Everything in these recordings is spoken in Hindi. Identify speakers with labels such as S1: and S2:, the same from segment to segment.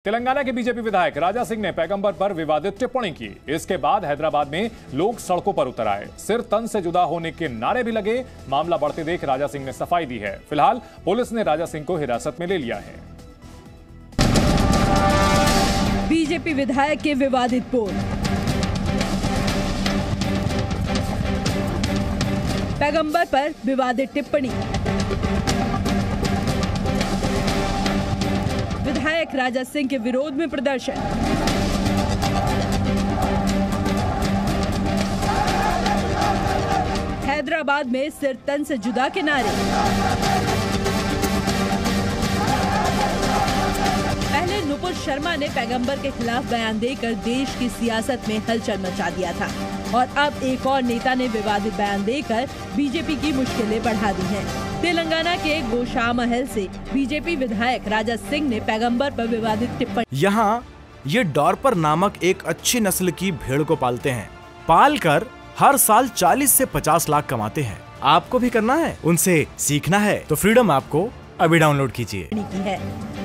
S1: तेलंगाना के बीजेपी विधायक राजा सिंह ने पैगंबर पर विवादित टिप्पणी की। इसके बाद हैदराबाद में लोग सड़कों पर उतर आए। सिर तन से जुदा होने के नारे भी लगे। मामला बढ़ते देख राजा सिंह ने सफाई दी है। फिलहाल पुलिस ने राजा सिंह को हिरासत में ले लिया है।
S2: बीजेपी विधायक के विवादित बोल। पैगंबर पर विवादित टिप्पणी। विधायक राजा सिंह के विरोध में प्रदर्शन। हैदराबाद में सिर तन से जुदा के नारे। पहले नुपुर शर्मा ने पैगंबर के खिलाफ बयान देकर देश की सियासत में हलचल मचा दिया था और अब एक और नेता ने विवादित बयान देकर बीजेपी की मुश्किलें बढ़ा दी हैं। तेलंगाना के गोशामहल से बीजेपी विधायक राजा सिंह ने पैगंबर पर विवादित टिप्पणी।
S3: यहाँ ये डॉर्पर नामक एक अच्छी नस्ल की भेड़ को पालते हैं। पालकर हर साल 40 से 50 लाख कमाते हैं। आपको भी करना है, उनसे सीखना है तो फ्रीडम ऐप को अभी डाउनलोड कीजिए।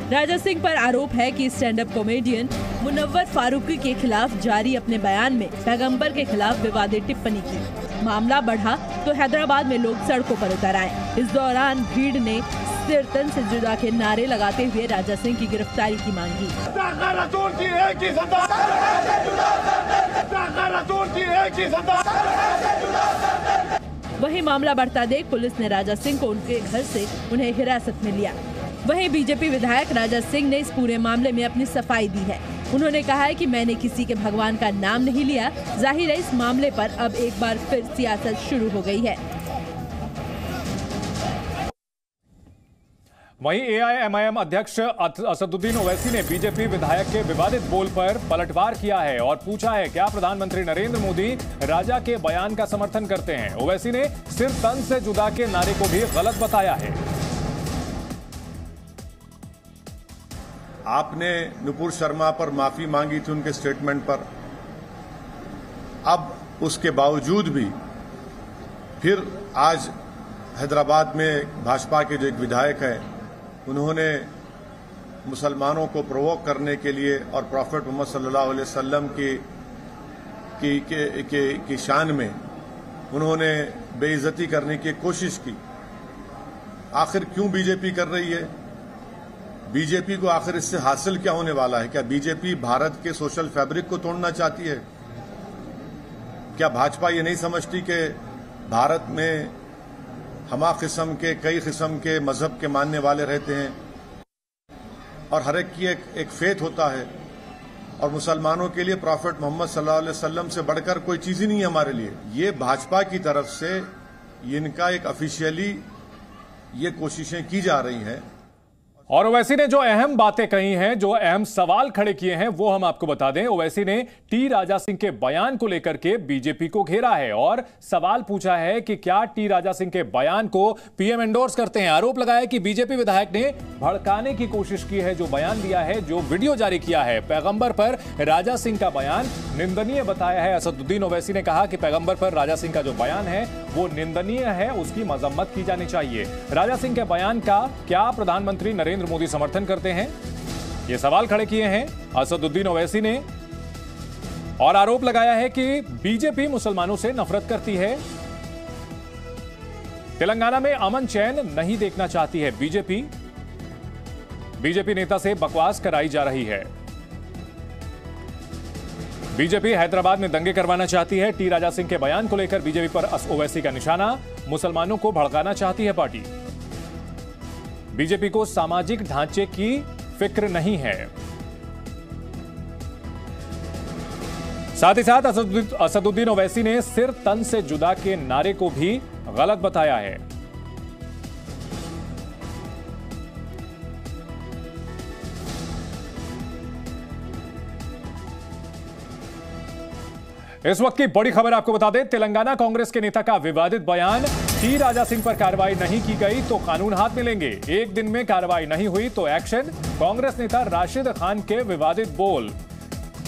S2: राजा सिंह पर आरोप है कि stand up comedian Munawar Faruqui के खिलाफ जारी अपने बयान में पैगंबर के खिलाफ विवादित टिप्पणी की। मामला बढ़ा तो हैदराबाद में लोग सड़कों पर उतर आए। इस दौरान भीड़ ने सिर तन से जुदा के नारे लगाते हुए राजा सिंह की गिरफ्तारी की मांग की। वहीं मामला बढ़ता देख पुलिस ने राजा सिंह को उनके घर से उन्हें हिरासत में लिया। वहीं बीजेपी विधायक राजा सिंह ने इस पूरे मामले में अपनी सफाई दी है। उन्होंने कहा है कि मैंने किसी के भगवान का नाम नहीं लिया। जाहिर है इस मामले पर अब एक बार फिर सियासत शुरू हो गई है।
S1: वहीं एआईएमआईएम अध्यक्ष असदुद्दीन ओवैसी ने बीजेपी विधायक के विवादित बोल पर पलटवार किया है और पूछा है क्या प्रधानमंत्री नरेंद्र मोदी राजा के बयान का समर्थन करते हैं। ओवैसी ने सिर तन से जुदा के नारे को भी गलत बताया है।
S4: आपने नुपुर शर्मा पर माफी मांगी थी उनके स्टेटमेंट पर। अब उसके बावजूद भी फिर आज हैदराबाद में भाजपा के जो एक विधायक हैं उन्होंने मुसलमानों को प्रोवोक करने के लिए और प्रॉफेट मोहम्मद सल्लल्लाहु अलैहि वसल्लम की शान में उन्होंने बेइज्जती करने की कोशिश की। आखिर क्यों बीजेपी कर रही है? बीजेपी को आखिर इससे हासिल क्या होने वाला है? क्या बीजेपी भारत के सोशल फैब्रिक को तोड़ना चाहती है? क्या भाजपा ये नहीं समझती कि भारत में हमा किस्म के कई किस्म के मजहब के मानने वाले रहते हैं और हर एक की एक फेथ होता है और मुसलमानों के लिए प्रॉफेट मोहम्मद सल्लल्लाहु अलैहि वसल्लम से बढ़कर कोई चीज ही नहीं है हमारे लिए। ये भाजपा की तरफ से इनका एक ऑफिशियली ये कोशिशें की जा रही हैं।
S1: और ओवैसी ने जो अहम बातें कही हैं, जो अहम सवाल खड़े किए हैं, वो हम आपको बता दें। ओवैसी ने टी राजा सिंह के बयान को लेकर के बीजेपी को घेरा है और सवाल पूछा है कि क्या टी राजा सिंह के बयान को पीएम एंडोर्स करते हैं। आरोप लगाया कि बीजेपी विधायक ने भड़काने की कोशिश की है। जो बयान दिया है, जो वीडियो जारी किया है, पैगंबर पर राजा सिंह का बयान निंदनीय बताया है। असदुद्दीन ओवैसी ने कहा कि पैगंबर पर राजा सिंह का जो बयान है वो निंदनीय है, उसकी मजम्मत की जानी चाहिए। राजा सिंह के बयान का क्या प्रधानमंत्री नरेंद्र मोदी समर्थन करते हैं? ये सवाल खड़े किए हैं असदुद्दीन ओवैसी ने और आरोप लगाया है कि बीजेपी मुसलमानों से नफरत करती है। तेलंगाना में अमन चैन नहीं देखना चाहती है बीजेपी नेता से बकवास कराई जा रही है। बीजेपी हैदराबाद में दंगे करवाना चाहती है। टी राजा सिंह के बयान को लेकर बीजेपी पर ओवैसी का निशाना। मुसलमानों को भड़काना चाहती है पार्टी। बीजेपी को सामाजिक ढांचे की फिक्र नहीं है। साथ ही साथ असदुद्दीन ओवैसी ने सिर तन से जुदा के नारे को भी गलत बताया है। इस वक्त की बड़ी खबर आपको बता दें, तेलंगाना कांग्रेस के नेता का विवादित बयान। टी राजा सिंह पर कार्रवाई नहीं की गई तो कानून हाथ में लेंगे। एक दिन में कार्रवाई नहीं हुई तो एक्शन। कांग्रेस नेता राशिद खान के विवादित बोल।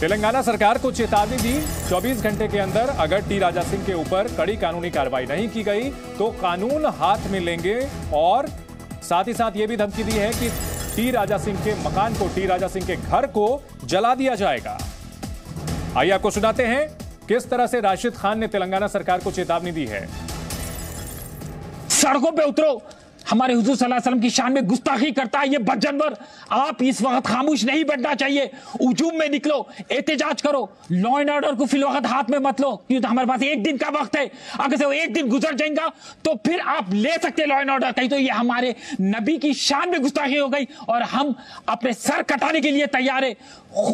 S1: तेलंगाना सरकार को चेतावनी दी, 24 घंटे के अंदर अगर टी राजा सिंह के ऊपर कड़ी कानूनी कार्रवाई नहीं की गई तो कानून हाथ में लेंगे। और साथ ही साथ ये भी धमकी दी है कि टी राजा सिंह के मकान को, टी राजा सिंह के घर को जला दिया जाएगा। आइए आपको सुनाते हैं किस तरह से राशिद खान ने तेलंगाना सरकार को चेतावनी दी है।
S5: सड़कों पे उतरो, हमारे हुजूर सल्लल्लाहु अलैहि वसल्लम की शान में गुस्ताखी करता है ये बदजनवर। आप इस वक्त खामोश नहीं बैठना चाहिए, हुजूम में निकलो, एहतजाज करो, लॉ एंड ऑर्डर को फिल वक्त हाथ में मत लो, क्योंकि हमारे पास एक दिन का वक्त है। अगर से वो एक दिन गुजर जाएगा तो फिर आप ले सकते लॉ एंड ऑर्डर, कहीं तो ये हमारे नबी की शान में गुस्ताखी हो गई और हम अपने सर कटाने के लिए तैयार है,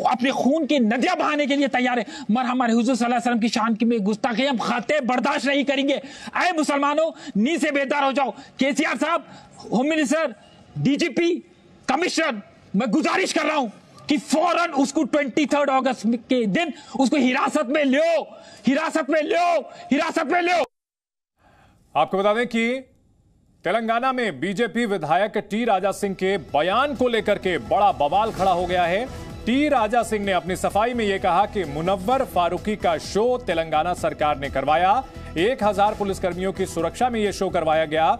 S5: अपने खून की नदियां बहाने के लिए तैयार है, मगर हमारे हुजूर सल्लल्लाहु अलैहि वसल्लम की शान की में गुस्ताखी हम खाते बर्दाश्त नहीं करेंगे। आए मुसलमानों, नींद से बेदार हो जाओ। केसीआर साहब, होम मिनिस्टर, डीजीपी, कमिश्नर, मैं गुजारिश कर रहा हूं कि फौरन उसको 23 अगस्त के दिन उसको हिरासत में लो, हिरासत में लो, हिरासत में लो।
S1: आपको बता दें कि तेलंगाना में बीजेपी विधायक टी राजा सिंह के बयान को लेकर के बड़ा बवाल खड़ा हो गया है। टी राजा सिंह ने अपनी सफाई में यह कहा कि मुनव्वर फारूकी का शो तेलंगाना सरकार ने करवाया। 1000 पुलिसकर्मियों की सुरक्षा में यह शो करवाया गया।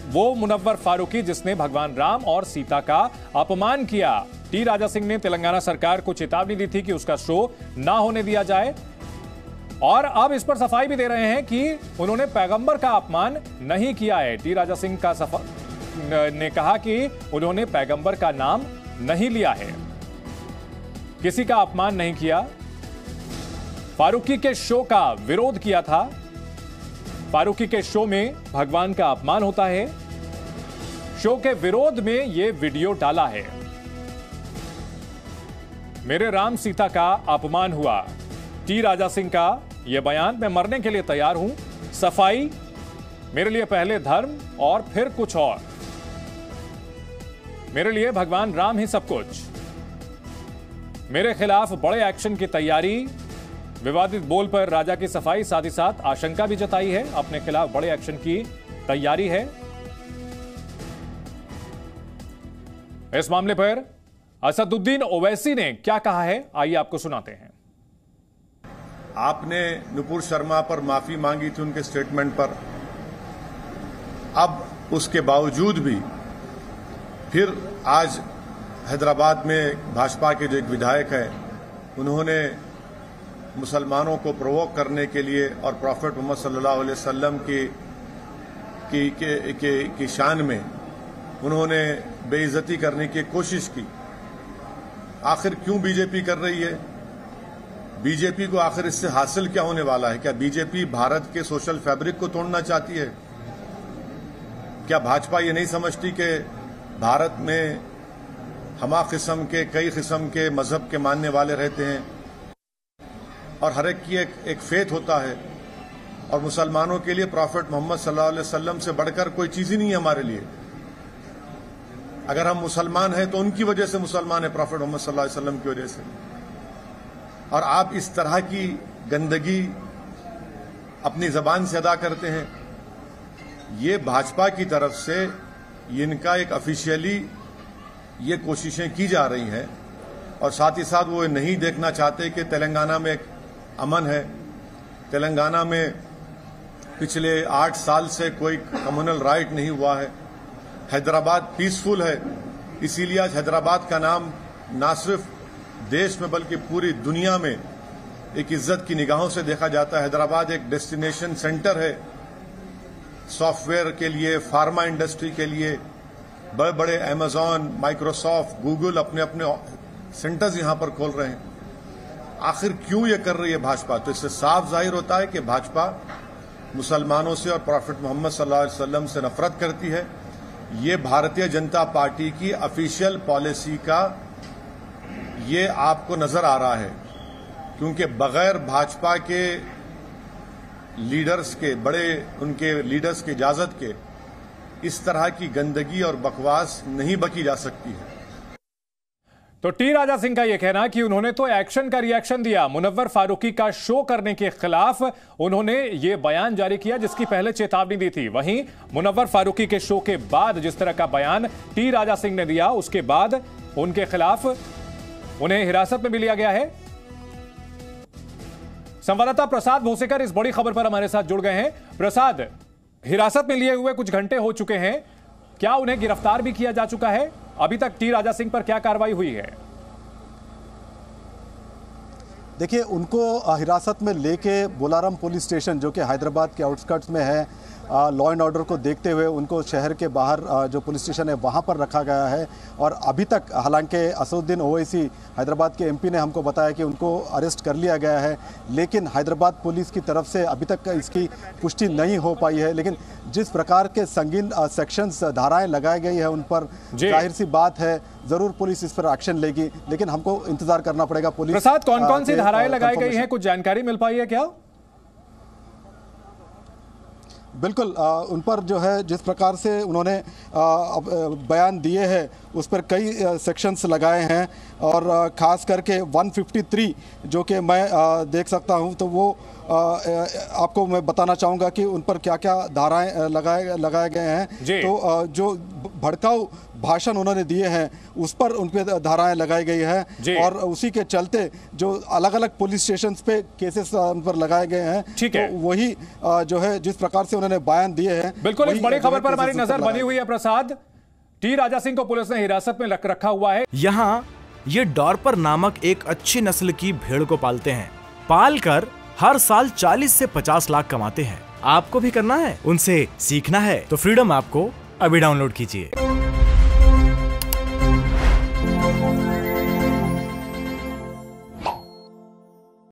S1: वो मुनव्वर फारूकी जिसने भगवान राम और सीता का अपमान किया। टी राजा सिंह ने तेलंगाना सरकार को चेतावनी दी थी कि उसका शो ना होने दिया जाए और अब इस पर सफाई भी दे रहे हैं कि उन्होंने पैगंबर का अपमान नहीं किया है। टी राजा सिंह ने कहा कि उन्होंने पैगंबर का नाम नहीं लिया है, किसी का अपमान नहीं किया, फारूकी के शो का विरोध किया था। फारूकी के शो में भगवान का अपमान होता है, शो के विरोध में यह वीडियो डाला है। मेरे राम सीता का अपमान हुआ, टी राजा सिंह का यह बयान। मैं मरने के लिए तैयार हूं, सफाई मेरे लिए पहले धर्म और फिर कुछ और, मेरे लिए भगवान राम ही सब कुछ। मेरे खिलाफ बड़े एक्शन की तैयारी। विवादित बोल पर राजा की सफाई, साथ ही साथ आशंका भी जताई है, अपने खिलाफ बड़े एक्शन की तैयारी है। इस मामले पर असदुद्दीन ओवैसी ने क्या कहा है, आइए आपको सुनाते हैं।
S4: आपने नुपुर शर्मा पर माफी मांगी थी उनके स्टेटमेंट पर, अब उसके बावजूद भी फिर आज हैदराबाद में भाजपा के जो एक विधायक है, उन्होंने मुसलमानों को प्रोवोक करने के लिए और प्रॉफेट मोहम्मद सल्लल्लाहु अलैहि वसल्लम की शान में उन्होंने बेइज्जती करने की कोशिश की। आखिर क्यों बीजेपी कर रही है? बीजेपी को आखिर इससे हासिल क्या होने वाला है? क्या बीजेपी भारत के सोशल फैब्रिक को तोड़ना चाहती है? क्या भाजपा ये नहीं समझती कि भारत में हमा किस्म के, कई किस्म के मजहब के मानने वाले रहते हैं और हर एक की एक फेथ होता है, और मुसलमानों के लिए प्रॉफेट मोहम्मद सल्लल्लाहु अलैहि वसल्लम से बढ़कर कोई चीज ही नहीं है हमारे लिए। अगर हम मुसलमान हैं तो उनकी वजह से मुसलमान है, प्रॉफेट मोहम्मद सल्लल्लाहु अलैहि वसल्लम की वजह से। और आप इस तरह की गंदगी अपनी जबान से अदा करते हैं। ये भाजपा की तरफ से इनका एक ऑफिशियली ये कोशिशें की जा रही हैं, और साथ ही साथ वो नहीं देखना चाहते कि तेलंगाना में एक अमन है। तेलंगाना में पिछले 8 साल से कोई कम्युनल राइट नहीं हुआ है। हैदराबाद पीसफुल है, इसीलिए आज हैदराबाद का नाम ना सिर्फ देश में बल्कि पूरी दुनिया में एक इज्जत की निगाहों से देखा जाता है। हैदराबाद एक डेस्टिनेशन सेंटर है सॉफ्टवेयर के लिए, फार्मा इंडस्ट्री के लिए। बड़े बड़े अमेजॉन, माइक्रोसॉफ्ट, गूगल अपने अपने सेंटर्स यहां पर खोल रहे हैं। आखिर क्यों ये कर रही है भाजपा? तो इससे साफ जाहिर होता है कि भाजपा मुसलमानों से और प्रॉफेट मोहम्मद सल्लल्लाहु अलैहि वसल्लम से नफरत करती है। ये भारतीय जनता पार्टी की ऑफिशियल पॉलिसी का ये आपको नजर आ रहा है, क्योंकि बगैर भाजपा के लीडर्स के, बड़े उनके लीडर्स की इजाजत के इस तरह की गंदगी और बकवास नहीं बकी जा सकती है।
S1: तो टी राजा सिंह का यह कहना कि उन्होंने तो एक्शन का रिएक्शन दिया, मुनव्वर फारूकी का शो करने के खिलाफ उन्होंने ये बयान जारी किया जिसकी पहले चेतावनी दी थी। वहीं मुनव्वर फारूकी के शो के बाद जिस तरह का बयान टी राजा सिंह ने दिया, उसके बाद उनके खिलाफ उन्हें हिरासत में भी लिया गया है। संवाददाता प्रसाद भोसेकर इस बड़ी खबर पर हमारे साथ जुड़ गए हैं। प्रसाद, हिरासत में लिए हुए कुछ घंटे हो चुके हैं, क्या उन्हें गिरफ्तार भी किया जा चुका है? अभी तक टी राजा सिंह पर क्या कार्रवाई हुई है?
S6: देखिए, उनको हिरासत में लेके बोलाराम पुलिस स्टेशन जो कि हैदराबाद के आउटस्कर्ट्स में है, लॉ एंड ऑर्डर को देखते हुए उनको शहर के बाहर जो पुलिस स्टेशन है वहाँ पर रखा गया है। और अभी तक हालांकि असदुद्दीन ओवैसी हैदराबाद के एमपी ने हमको बताया कि उनको अरेस्ट कर लिया गया है, लेकिन हैदराबाद पुलिस की तरफ से अभी तक इसकी पुष्टि नहीं हो पाई है। लेकिन जिस प्रकार के संगीन सेक्शंस धाराएं लगाई गई है उन पर जाहिर सी बात है जरूर पुलिस इस पर एक्शन लेगी, लेकिन हमको इंतजार करना पड़ेगा। पुलिस
S1: प्रसाद, कौन कौन सी धाराएं लगाई गई हैं, कुछ जानकारी मिल पाई है क्या?
S6: बिल्कुल, उन पर जो है जिस प्रकार से उन्होंने बयान दिए हैं उस पर कई सेक्शंस लगाए हैं और ख़ास करके 153 जो कि मैं देख सकता हूं, तो वो आपको मैं बताना चाहूँगा कि उन पर क्या क्या धाराएं लगाए गए हैं। तो जो भड़काऊ भाषण उन्होंने दिए हैं उस पर उन पर धाराएं लगाई गई है और उसी के चलते जो अलग अलग पुलिस स्टेशन पे केसेस उन पर लगाए गए हैं।
S1: ठीक है,
S6: तो वही जो है जिस प्रकार से उन्होंने बयान दिए हैं।
S1: बिल्कुल, इस बड़ी खबर पर हमारी नजर बनी हुई है। प्रसाद, टी राजा सिंह को पुलिस ने हिरासत में रखा हुआ है।
S3: यहाँ ये डॉर्पर नामक एक अच्छी नस्ल की भेड़ को पालते हैं। पाल कर हर साल 40 से 50 लाख कमाते हैं। आपको भी करना है, उनसे सीखना है तो फ्रीडम ऐप को अभी डाउनलोड कीजिए।